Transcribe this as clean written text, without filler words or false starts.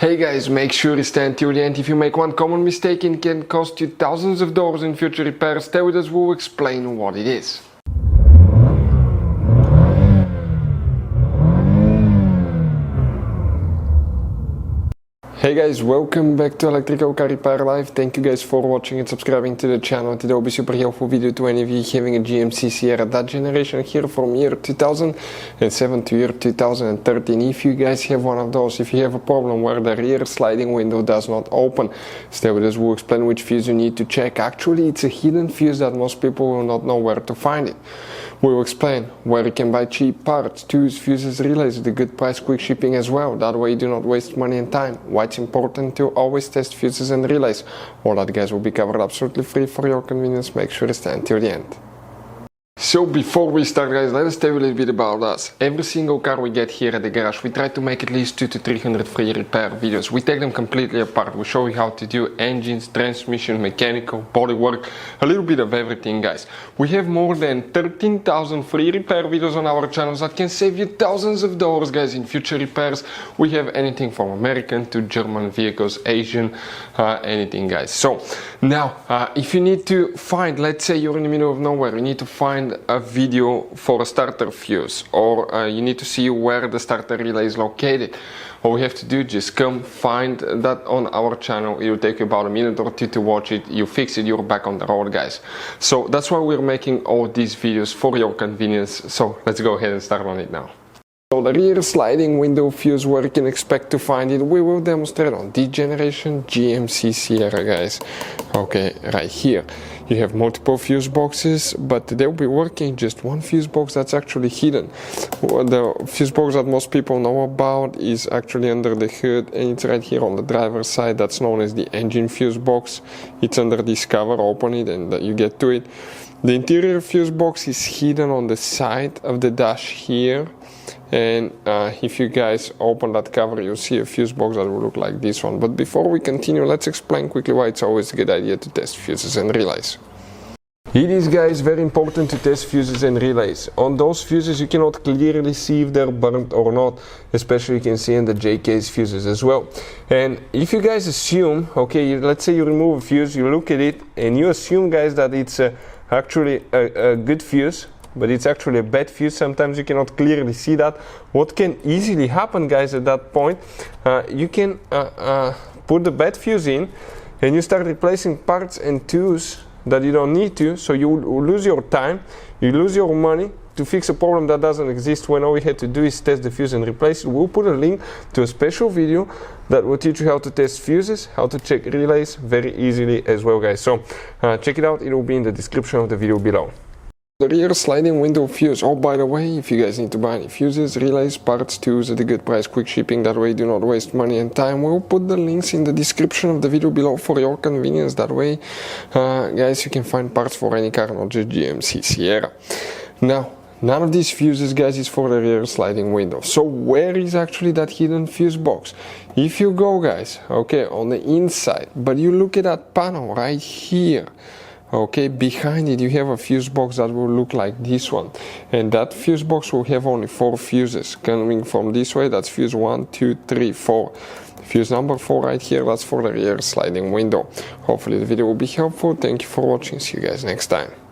Hey guys, make sure you stand till the end. If you make one common mistake, it can cost you thousands of dollars in future repairs. Stay with us, we'll explain what it is. Hey guys, welcome back to Electrical Car Repair Live. Thank you guys for watching and subscribing to the channel. Today will be super helpful video to any of you having a GMC SIERRA that generation here from year 2007 to year 2013. If you guys have one of those, if you have a problem where the rear sliding window does not open, stay with us, we'll explain which fuse you need to check. Actually, it's a hidden fuse that most people will not know where to find it. We will explain where you can buy cheap parts, tools, fuses, relays with a good price, quick shipping as well. That way you do not waste money and time. Why it's important to always test fuses and relays. All that guys will be covered absolutely free for your convenience. Make sure to stay until the end. So before we start guys, let us tell you a little bit about us. Every single car we get here at the garage, we try to make at least 200 to 300 free repair videos. We take them completely apart. We show you how to do engines, transmission, mechanical, body work, a little bit of everything guys. We have more than 13,000 free repair videos on our channels that can save you thousands of dollars guys in future repairs. We have anything from American to German vehicles, Asian, anything guys. So now if you need to find, let's say you're in the middle of nowhere, you need to find a video for a starter fuse, or you need to see where the starter relay is located. All we have to do, just come find that on our channel. It will take you about a minute or two to watch it. You fix it, you're back on the road guys. So that's why we're making all these videos for your convenience. So let's go ahead and start on it now. So the rear sliding window fuse, where you can expect to find it, we will demonstrate on this generation GMC SIERRA guys. Okay, right here you have multiple fuse boxes, but they'll be working just one fuse box that's actually hidden. The fuse box that most people know about is actually under the hood, and it's right here on the driver's side. That's known as the engine fuse box. It's under this cover. Open it and you get to it. The interior fuse box is hidden on the side of the dash here, and if you guys open that cover, you'll see a fuse box that will look like this one. But before we continue, let's explain quickly why it's always a good idea to test fuses and relays. It is guys very important to test fuses and relays. On those fuses you cannot clearly see if they're burnt or not, especially you can see in the J-case fuses as well. And if you guys assume, okay, let's say you remove a fuse, you look at it and you assume guys that it's actually a good fuse, but it's actually a bad fuse. Sometimes you cannot clearly see that. What can easily happen guys at that point, you can put the bad fuse in and you start replacing parts and tools that you don't need to, so you lose your time, you lose your money to fix a problem that doesn't exist, when all we had to do is test the fuse and replace it. We'll put a link to a special video that will teach you how to test fuses, how to check relays very easily as well guys. So check it out, it will be in the description of the video below. The rear sliding window fuse. Oh, by the way, if you guys need to buy any fuses, relays, parts, tools at a good price, quick shipping, that way do not waste money and time, we'll put the links in the description of the video below for your convenience. That way, guys, you can find parts for any car, not just GMC SIERRA. Now, none of these fuses, guys, is for the rear sliding window. So where is actually that hidden fuse box? If you go, guys, okay, on the inside, but you look at that panel right here, okay, behind it you have a fuse box that will look like this one, and that fuse box will have only 4 fuses coming from this way. That's fuse 1, 2, 3, 4. Fuse number 4 right here, that's for the rear sliding window. Hopefully the video will be helpful. Thank you for watching, see you guys next time.